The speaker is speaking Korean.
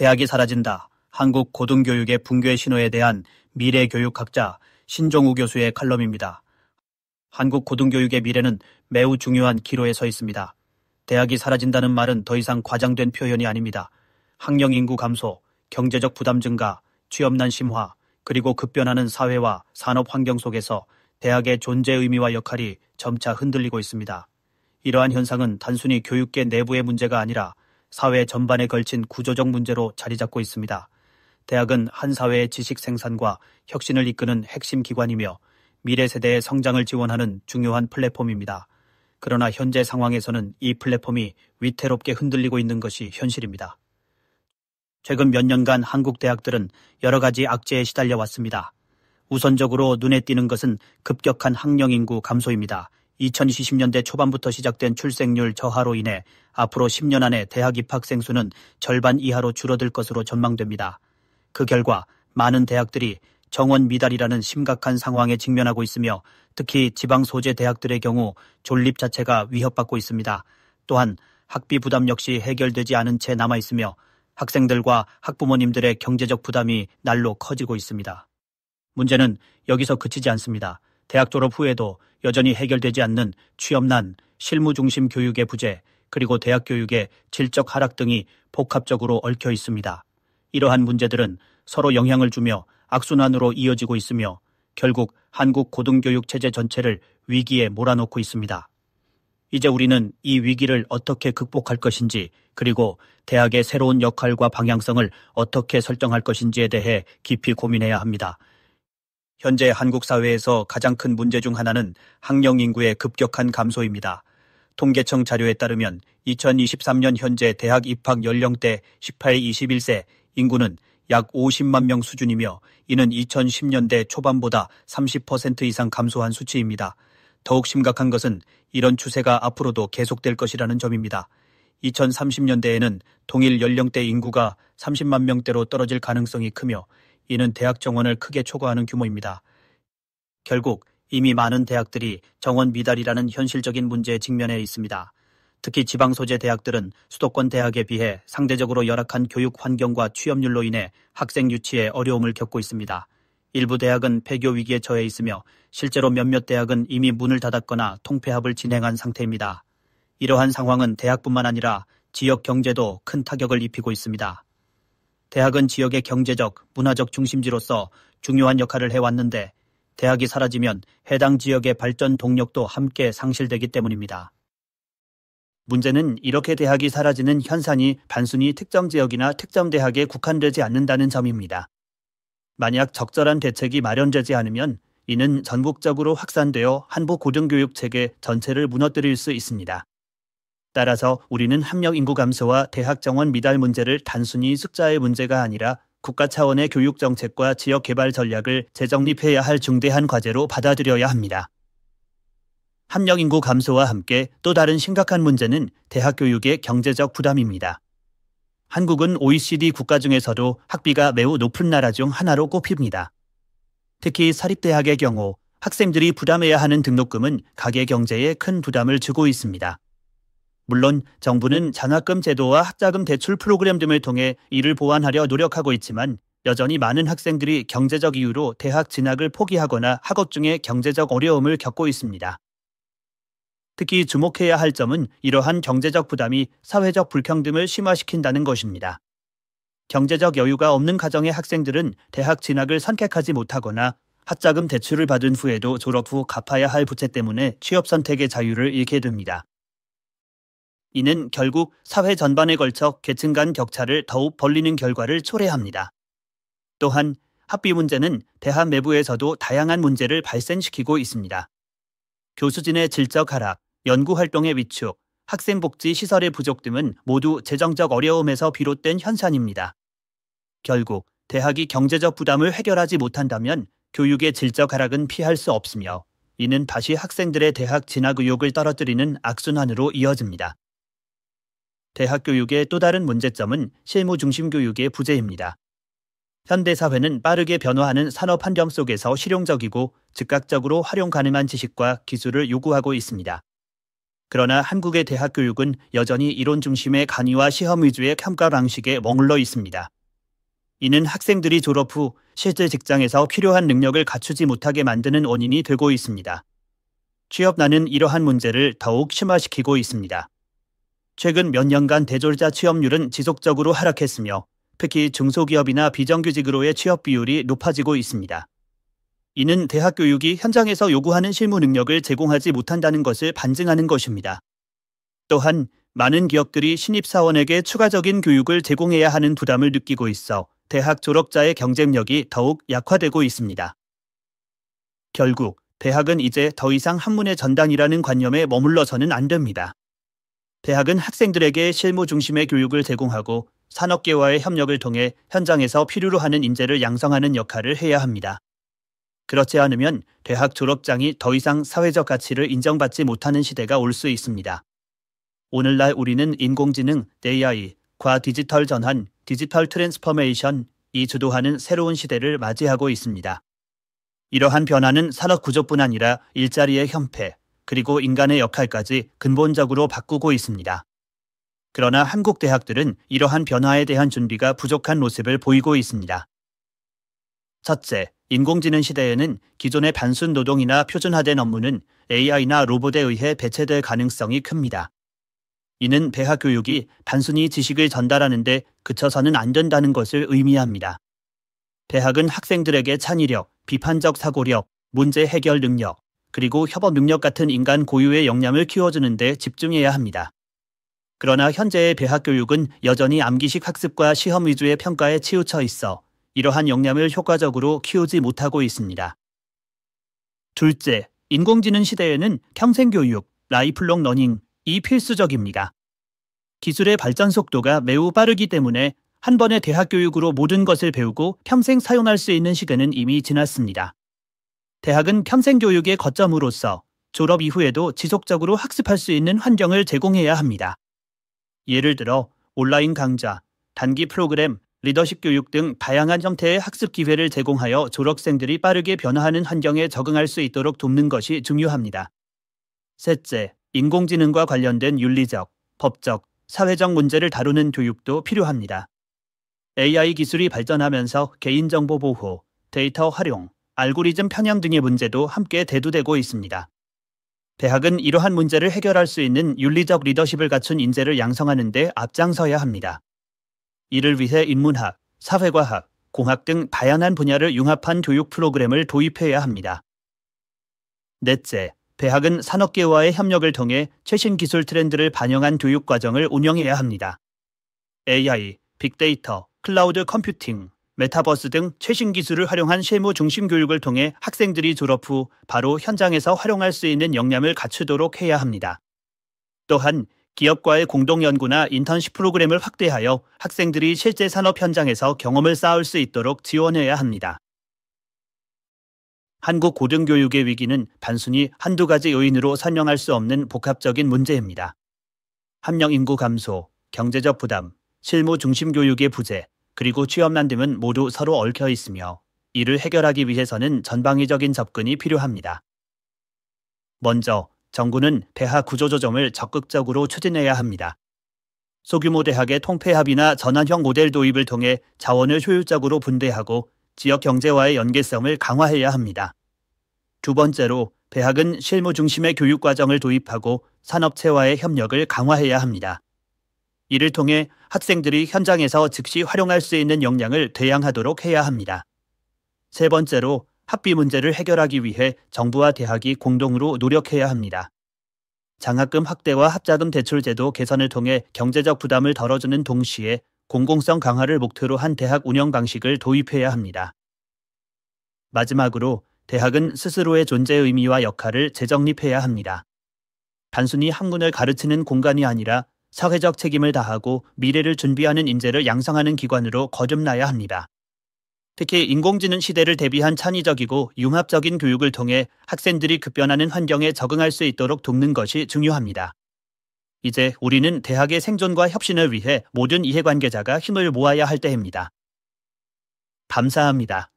대학이 사라진다. 한국 고등교육의 붕괴 신호에 대한 미래교육학자 신종우 교수의 칼럼입니다. 한국 고등교육의 미래는 매우 중요한 기로에 서 있습니다. 대학이 사라진다는 말은 더 이상 과장된 표현이 아닙니다. 학령 인구 감소, 경제적 부담 증가, 취업난 심화, 그리고 급변하는 사회와 산업 환경 속에서 대학의 존재 의미와 역할이 점차 흔들리고 있습니다. 이러한 현상은 단순히 교육계 내부의 문제가 아니라 사회 전반에 걸친 구조적 문제로 자리 잡고 있습니다. 대학은 한 사회의 지식 생산과 혁신을 이끄는 핵심 기관이며 미래 세대의 성장을 지원하는 중요한 플랫폼입니다. 그러나 현재 상황에서는 이 플랫폼이 위태롭게 흔들리고 있는 것이 현실입니다. 최근 몇 년간 한국 대학들은 여러 가지 악재에 시달려 왔습니다. 우선적으로 눈에 띄는 것은 급격한 학령 인구 감소입니다. 2020년대 초반부터 시작된 출생률 저하로 인해 앞으로 10년 안에 대학 입학생 수는 절반 이하로 줄어들 것으로 전망됩니다. 그 결과 많은 대학들이 정원 미달이라는 심각한 상황에 직면하고 있으며 특히 지방 소재 대학들의 경우 존립 자체가 위협받고 있습니다. 또한 학비 부담 역시 해결되지 않은 채 남아있으며 학생들과 학부모님들의 경제적 부담이 날로 커지고 있습니다. 문제는 여기서 그치지 않습니다. 대학 졸업 후에도 여전히 해결되지 않는 취업난, 실무 중심 교육의 부재, 그리고 대학 교육의 질적 하락 등이 복합적으로 얽혀 있습니다. 이러한 문제들은 서로 영향을 주며 악순환으로 이어지고 있으며 결국 한국 고등교육 체제 전체를 위기에 몰아넣고 있습니다. 이제 우리는 이 위기를 어떻게 극복할 것인지 그리고 대학의 새로운 역할과 방향성을 어떻게 설정할 것인지에 대해 깊이 고민해야 합니다. 현재 한국 사회에서 가장 큰 문제 중 하나는 학령 인구의 급격한 감소입니다. 통계청 자료에 따르면 2023년 현재 대학 입학 연령대 18-21세 인구는 약 50만 명 수준이며 이는 2010년대 초반보다 30% 이상 감소한 수치입니다. 더욱 심각한 것은 이런 추세가 앞으로도 계속될 것이라는 점입니다. 2030년대에는 동일 연령대 인구가 30만 명대로 떨어질 가능성이 크며 이는 대학 정원을 크게 초과하는 규모입니다. 결국 이미 많은 대학들이 정원 미달이라는 현실적인 문제에 직면해 있습니다. 특히 지방 소재 대학들은 수도권 대학에 비해 상대적으로 열악한 교육 환경과 취업률로 인해 학생 유치에 어려움을 겪고 있습니다. 일부 대학은 폐교 위기에 처해 있으며 실제로 몇몇 대학은 이미 문을 닫았거나 통폐합을 진행한 상태입니다. 이러한 상황은 대학뿐만 아니라 지역 경제도 큰 타격을 입히고 있습니다. 대학은 지역의 경제적, 문화적 중심지로서 중요한 역할을 해왔는데 대학이 사라지면 해당 지역의 발전 동력도 함께 상실되기 때문입니다. 문제는 이렇게 대학이 사라지는 현상이 단순히 특정 지역이나 특정 대학에 국한되지 않는다는 점입니다. 만약 적절한 대책이 마련되지 않으면 이는 전국적으로 확산되어 한국 고등교육 체계 전체를 무너뜨릴 수 있습니다. 따라서 우리는 학령 인구 감소와 대학 정원 미달 문제를 단순히 숫자의 문제가 아니라 국가 차원의 교육 정책과 지역 개발 전략을 재정립해야 할 중대한 과제로 받아들여야 합니다. 학령 인구 감소와 함께 또 다른 심각한 문제는 대학 교육의 경제적 부담입니다. 한국은 OECD 국가 중에서도 학비가 매우 높은 나라 중 하나로 꼽힙니다. 특히 사립대학의 경우 학생들이 부담해야 하는 등록금은 가계 경제에 큰 부담을 주고 있습니다. 물론 정부는 장학금 제도와 학자금 대출 프로그램 등을 통해 이를 보완하려 노력하고 있지만 여전히 많은 학생들이 경제적 이유로 대학 진학을 포기하거나 학업 중에 경제적 어려움을 겪고 있습니다. 특히 주목해야 할 점은 이러한 경제적 부담이 사회적 불평등을 심화시킨다는 것입니다. 경제적 여유가 없는 가정의 학생들은 대학 진학을 선택하지 못하거나 학자금 대출을 받은 후에도 졸업 후 갚아야 할 부채 때문에 취업 선택의 자유를 잃게 됩니다. 이는 결국 사회 전반에 걸쳐 계층 간 격차를 더욱 벌리는 결과를 초래합니다. 또한 학비 문제는 대학 내부에서도 다양한 문제를 발생시키고 있습니다. 교수진의 질적 하락, 연구활동의 위축, 학생복지 시설의 부족 등은 모두 재정적 어려움에서 비롯된 현상입니다. 결국 대학이 경제적 부담을 해결하지 못한다면 교육의 질적 하락은 피할 수 없으며 이는 다시 학생들의 대학 진학 의욕을 떨어뜨리는 악순환으로 이어집니다. 대학 교육의 또 다른 문제점은 실무 중심 교육의 부재입니다. 현대사회는 빠르게 변화하는 산업 환경 속에서 실용적이고 즉각적으로 활용 가능한 지식과 기술을 요구하고 있습니다. 그러나 한국의 대학 교육은 여전히 이론 중심의 강의와 시험 위주의 평가 방식에 머물러 있습니다. 이는 학생들이 졸업 후 실제 직장에서 필요한 능력을 갖추지 못하게 만드는 원인이 되고 있습니다. 취업난은 이러한 문제를 더욱 심화시키고 있습니다. 최근 몇 년간 대졸자 취업률은 지속적으로 하락했으며 특히 중소기업이나 비정규직으로의 취업 비율이 높아지고 있습니다. 이는 대학 교육이 현장에서 요구하는 실무 능력을 제공하지 못한다는 것을 반증하는 것입니다. 또한 많은 기업들이 신입사원에게 추가적인 교육을 제공해야 하는 부담을 느끼고 있어 대학 졸업자의 경쟁력이 더욱 약화되고 있습니다. 결국 대학은 이제 더 이상 학문의 전당이라는 관념에 머물러서는 안 됩니다. 대학은 학생들에게 실무 중심의 교육을 제공하고 산업계와의 협력을 통해 현장에서 필요로 하는 인재를 양성하는 역할을 해야 합니다. 그렇지 않으면 대학 졸업장이 더 이상 사회적 가치를 인정받지 못하는 시대가 올 수 있습니다. 오늘날 우리는 인공지능, AI, 과 디지털 전환, 디지털 트랜스포메이션이 주도하는 새로운 시대를 맞이하고 있습니다. 이러한 변화는 산업 구조뿐 아니라 일자리의 형태, 그리고 인간의 역할까지 근본적으로 바꾸고 있습니다. 그러나 한국 대학들은 이러한 변화에 대한 준비가 부족한 모습을 보이고 있습니다. 첫째, 인공지능 시대에는 기존의 단순 노동이나 표준화된 업무는 AI나 로봇에 의해 대체될 가능성이 큽니다. 이는 대학 교육이 단순히 지식을 전달하는 데 그쳐서는 안 된다는 것을 의미합니다. 대학은 학생들에게 창의력, 비판적 사고력, 문제 해결 능력, 그리고 협업 능력 같은 인간 고유의 역량을 키워주는 데 집중해야 합니다. 그러나 현재의 대학 교육은 여전히 암기식 학습과 시험 위주의 평가에 치우쳐 있어 이러한 역량을 효과적으로 키우지 못하고 있습니다. 둘째, 인공지능 시대에는 평생교육, 라이플롱 러닝이 필수적입니다. 기술의 발전 속도가 매우 빠르기 때문에 한 번의 대학 교육으로 모든 것을 배우고 평생 사용할 수 있는 시대는 이미 지났습니다. 대학은 평생 교육의 거점으로서 졸업 이후에도 지속적으로 학습할 수 있는 환경을 제공해야 합니다. 예를 들어 온라인 강좌, 단기 프로그램, 리더십 교육 등 다양한 형태의 학습 기회를 제공하여 졸업생들이 빠르게 변화하는 환경에 적응할 수 있도록 돕는 것이 중요합니다. 셋째, 인공지능과 관련된 윤리적, 법적, 사회적 문제를 다루는 교육도 필요합니다. AI 기술이 발전하면서 개인정보 보호, 데이터 활용, 알고리즘 편향 등의 문제도 함께 대두되고 있습니다. 대학은 이러한 문제를 해결할 수 있는 윤리적 리더십을 갖춘 인재를 양성하는 데 앞장서야 합니다. 이를 위해 인문학, 사회과학, 공학 등 다양한 분야를 융합한 교육 프로그램을 도입해야 합니다. 넷째, 대학은 산업계와의 협력을 통해 최신 기술 트렌드를 반영한 교육 과정을 운영해야 합니다. AI, 빅데이터, 클라우드 컴퓨팅, 메타버스 등 최신 기술을 활용한 실무 중심 교육을 통해 학생들이 졸업 후 바로 현장에서 활용할 수 있는 역량을 갖추도록 해야 합니다. 또한 기업과의 공동 연구나 인턴십 프로그램을 확대하여 학생들이 실제 산업 현장에서 경험을 쌓을 수 있도록 지원해야 합니다. 한국 고등교육의 위기는 단순히 한두 가지 요인으로 설명할 수 없는 복합적인 문제입니다. 학령 인구 감소, 경제적 부담, 실무 중심 교육의 부재, 그리고 취업난 등은 모두 서로 얽혀 있으며 이를 해결하기 위해서는 전방위적인 접근이 필요합니다. 먼저 정부는 대학 구조조정을 적극적으로 추진해야 합니다. 소규모 대학의 통폐합이나 전환형 모델 도입을 통해 자원을 효율적으로 분배하고 지역 경제와의 연계성을 강화해야 합니다. 두 번째로 대학은 실무 중심의 교육 과정을 도입하고 산업체와의 협력을 강화해야 합니다. 이를 통해 학생들이 현장에서 즉시 활용할 수 있는 역량을 대양하도록 해야 합니다. 세 번째로 학비 문제를 해결하기 위해 정부와 대학이 공동으로 노력해야 합니다. 장학금 확대와 학자금 대출 제도 개선을 통해 경제적 부담을 덜어주는 동시에 공공성 강화를 목표로 한 대학 운영 방식을 도입해야 합니다. 마지막으로 대학은 스스로의 존재 의미와 역할을 재정립해야 합니다. 단순히 학문을 가르치는 공간이 아니라 사회적 책임을 다하고 미래를 준비하는 인재를 양성하는 기관으로 거듭나야 합니다. 특히 인공지능 시대를 대비한 창의적이고 융합적인 교육을 통해 학생들이 급변하는 환경에 적응할 수 있도록 돕는 것이 중요합니다. 이제 우리는 대학의 생존과 혁신을 위해 모든 이해관계자가 힘을 모아야 할 때입니다. 감사합니다.